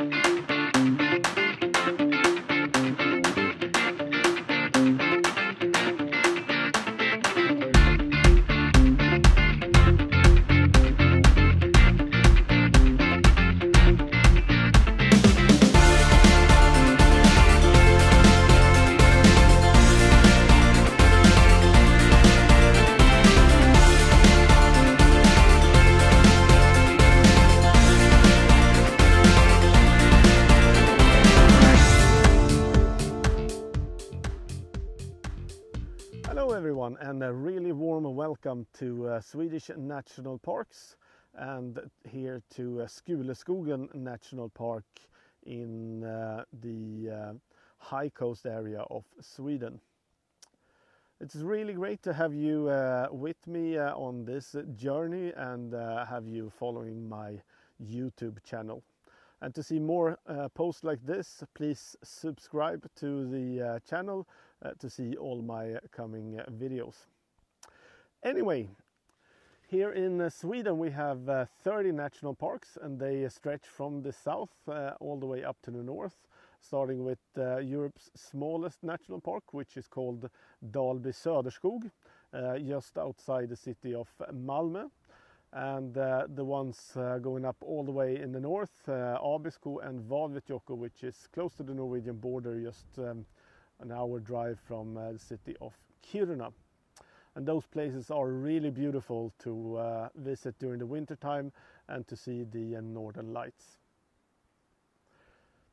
Hello everyone, and a really warm welcome to Swedish national parks, and here to Skuleskogens National Park in the high coast area of Sweden. It's really great to have you with me on this journey and have you following my YouTube channel. And to see more posts like this, please subscribe to the channel to see all my coming videos. Anyway, here in Sweden we have 30 national parks, and they stretch from the south all the way up to the north, starting with Europe's smallest national park, which is called Dalby Söderskog, just outside the city of Malmö. And the ones going up all the way in the north, Abisko and Vadvetjokko, which is close to the Norwegian border, just an hour drive from the city of Kiruna. And those places are really beautiful to visit during the winter time and to see the northern lights.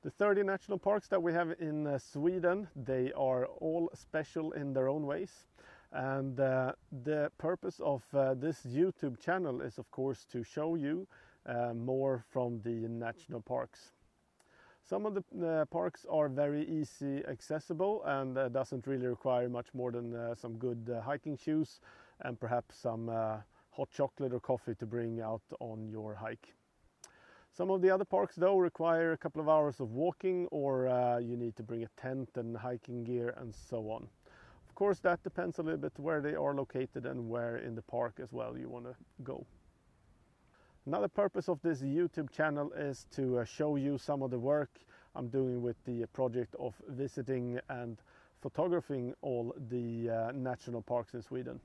The 30 national parks that we have in Sweden, they are all special in their own ways. And the purpose of this YouTube channel is, of course, to show you more from the national parks. Some of the parks are very easy accessible and doesn't really require much more than some good hiking shoes and perhaps some hot chocolate or coffee to bring out on your hike. Some of the other parks though require a couple of hours of walking, or you need to bring a tent and hiking gear and so on. Of course, that depends a little bit where they are located and where in the park as well you want to go. Another purpose of this YouTube channel is to show you some of the work I'm doing with the project of visiting and photographing all the national parks in Sweden.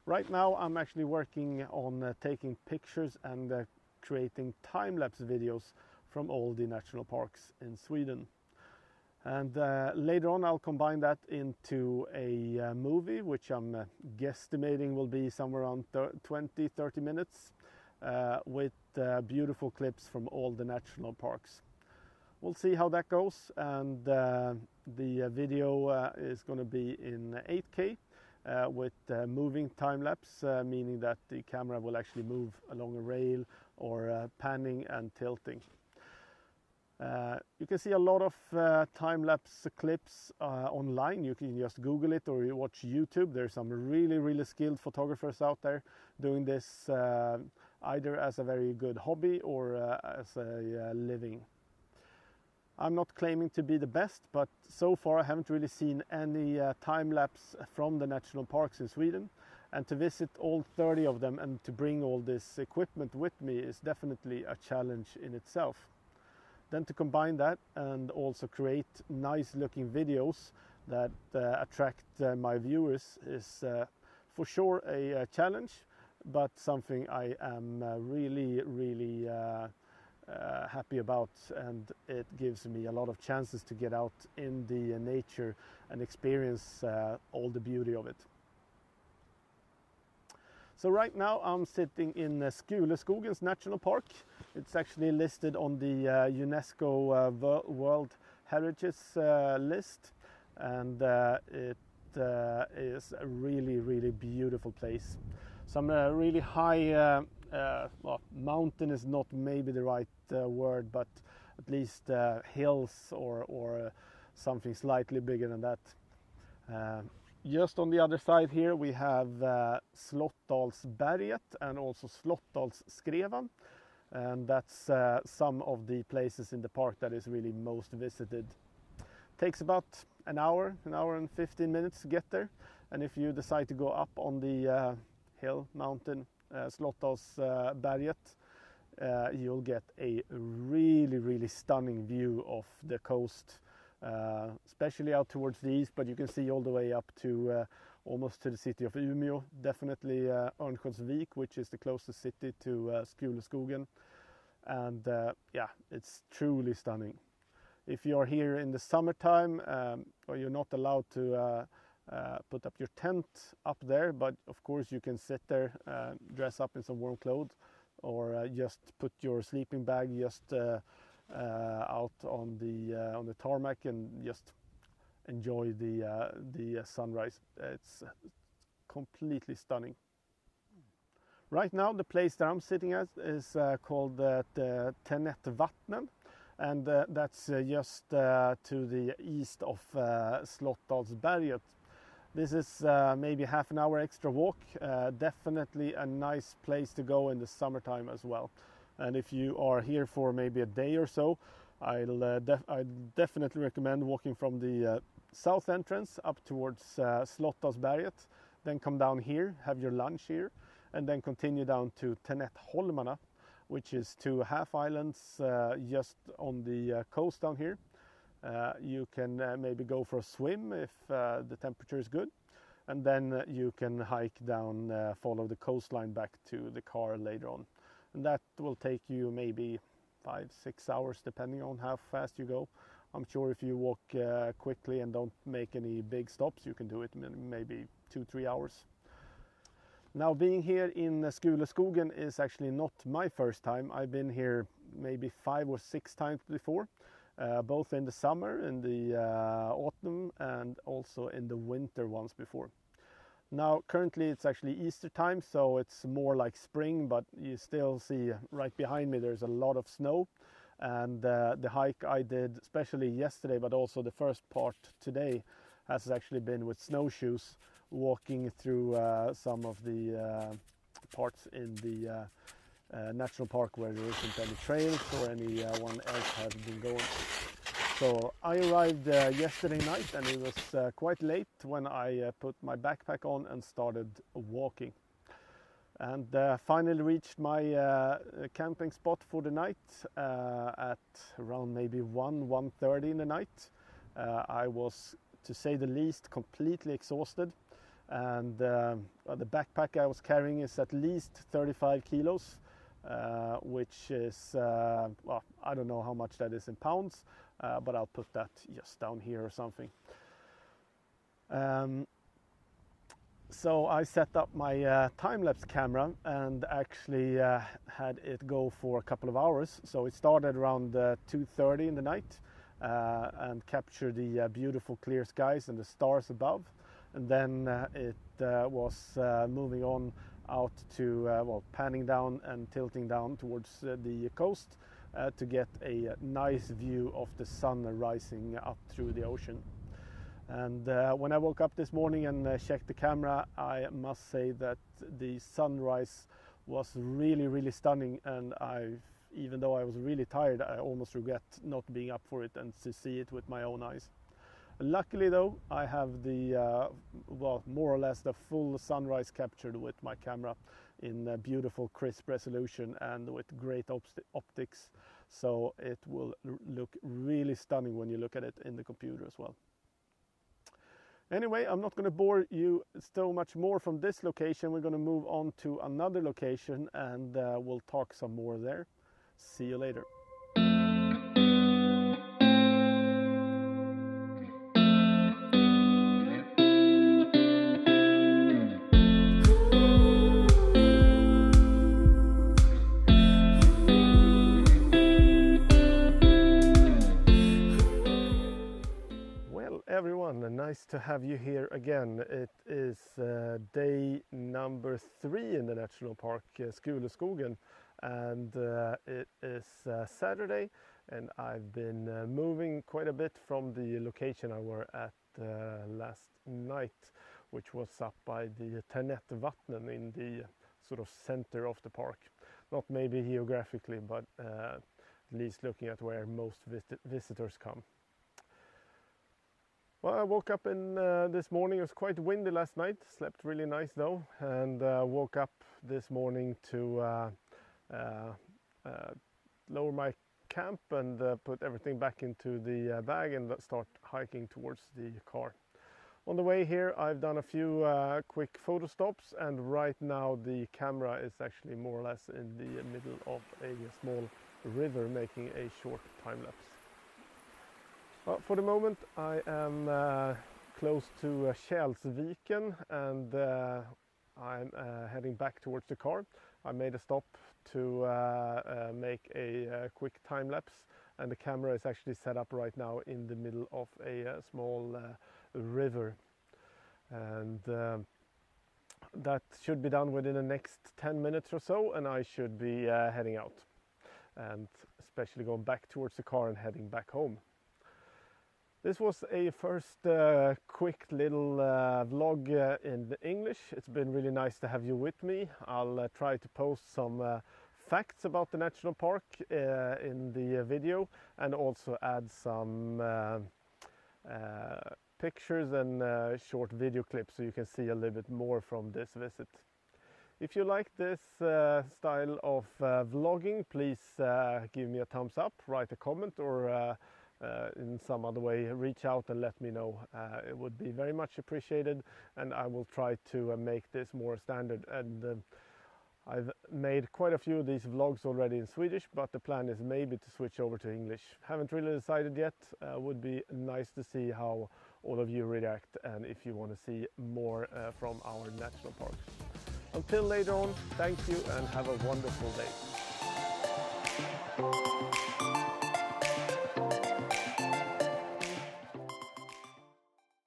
Right now I'm actually working on taking pictures and creating time-lapse videos from all the national parks in Sweden. And later on I'll combine that into a movie, which I'm guesstimating will be somewhere around 20-30 minutes with beautiful clips from all the national parks. We'll see how that goes, and the video is going to be in 8K with moving time-lapse, meaning that the camera will actually move along a rail or panning and tilting. You can see a lot of time-lapse clips online. You can just Google it or you watch YouTube. There's some really skilled photographers out there doing this either as a very good hobby or as a living. I'm not claiming to be the best, but so far I haven't really seen any time-lapse from the national parks in Sweden. And to visit all 30 of them and to bring all this equipment with me is definitely a challenge in itself. Then to combine that and also create nice looking videos that attract my viewers is for sure a challenge, but something I am really happy about, and it gives me a lot of chances to get out in the nature and experience all the beauty of it. So right now I'm sitting in Skuleskogens National Park. It's actually listed on the UNESCO World Heritage list, and it is a really beautiful place. Some really high, well, mountain is not maybe the right word, but at least hills or something slightly bigger than that. Just on the other side here we have Slottdalsberget and also Slottdalsskrevan, and that's some of the places in the park that is really most visited. Takes about an hour and 15 minutes to get there, and if you decide to go up on the hill mountain Slottdalsberget, you'll get a really stunning view of the coast, especially out towards the east, but you can see all the way up to almost to the city of Umeå, definitely Örnsköldsvik, which is the closest city to Skuleskogens, and yeah, it's truly stunning. If you're here in the summertime, or you're not allowed to put up your tent up there, but of course you can sit there, dress up in some warm clothes, or just put your sleeping bag just out on the tarmac and just enjoy the sunrise. It's completely stunning. Right now the place that I'm sitting at is called the Timelapse, and that's just to the east of Slottsberget. This is maybe half an hour extra walk, definitely a nice place to go in the summertime as well. And if you are here for maybe a day or so, I'd definitely recommend walking from the south entrance up towards Slottsberget, then come down here, have your lunch here, and then continue down to Timelapse, which is two half islands just on the coast down here. You can maybe go for a swim if the temperature is good, and then you can hike down, follow the coastline back to the car later on. And that will take you maybe 5-6 hours depending on how fast you go. I'm sure if you walk quickly and don't make any big stops, you can do it in maybe 2-3 hours. Now, being here in Skuleskogen is actually not my first time. I've been here maybe 5 or 6 times before, both in the summer, in the autumn, and also in the winter once before. Now currently it's actually Easter time, so it's more like spring, but you still see right behind me there's a lot of snow. And the hike I did, especially yesterday, but also the first part today, has actually been with snowshoes, walking through some of the parts in the national park where there isn't any trails or anyone else has been going. So I arrived yesterday night, and it was quite late when I put my backpack on and started walking. And finally reached my camping spot for the night at around maybe 1:30 in the night. I was, to say the least, completely exhausted, and the backpack I was carrying is at least 35 kilos, which is, well, I don't know how much that is in pounds, but I'll put that just down here or something. So I set up my time-lapse camera and actually had it go for a couple of hours. So it started around 2:30 in the night and captured the beautiful clear skies and the stars above. And then it was moving on out to, well, panning down and tilting down towards the coast to get a nice view of the sun rising up through the ocean. And when I woke up this morning and checked the camera, I must say that the sunrise was really stunning, and even though I was really tired, I almost regret not being up for it and to see it with my own eyes. Luckily though, I have the well, more or less the full sunrise captured with my camera in beautiful crisp resolution and with great optics, so it will look really stunning when you look at it in the computer as well. Anyway, I'm not going to bore you so much more from this location. We're going to move on to another location, and we'll talk some more there. See you later. Everyone, nice to have you here again. It is day number 3 in the national park, Skuleskogen, and it is Saturday, and I've been moving quite a bit from the location I were at last night, which was up by the Timelapse in the sort of center of the park. Not maybe geographically, but at least looking at where most visitors come. Well, I woke up in this morning. It was quite windy last night. Slept really nice though, and woke up this morning to a lower my camp and put everything back into the bag and start hiking towards the car. On the way here I've done a few quick photo stops, and right now the camera is actually more or less in the middle of a small river making a short time lapse. Well, for the moment I am close to Skuleskogens, and I'm heading back towards the car. I made a stop to make a quick time lapse, and the camera is actually set up right now in the middle of a small river, and that should be done within the next 10 minutes or so, and I should be heading out, and especially going back towards the car and heading back home. This was a first quick little vlog in English. It's been really nice to have you with me. I'll try to post some facts about the national park in the video, and also add some pictures and short video clips so you can see a little bit more from this visit. If you like this style of vlogging, please give me a thumbs up, write a comment, or in some other way reach out and let me know. It would be very much appreciated, and I will try to make this more standard. And I've made quite a few of these vlogs already in Swedish, but the plan is maybe to switch over to English. Haven't really decided yet. Would be nice to see how all of you react, and if you want to see more from our national parks. Until later on, thank you and have a wonderful day.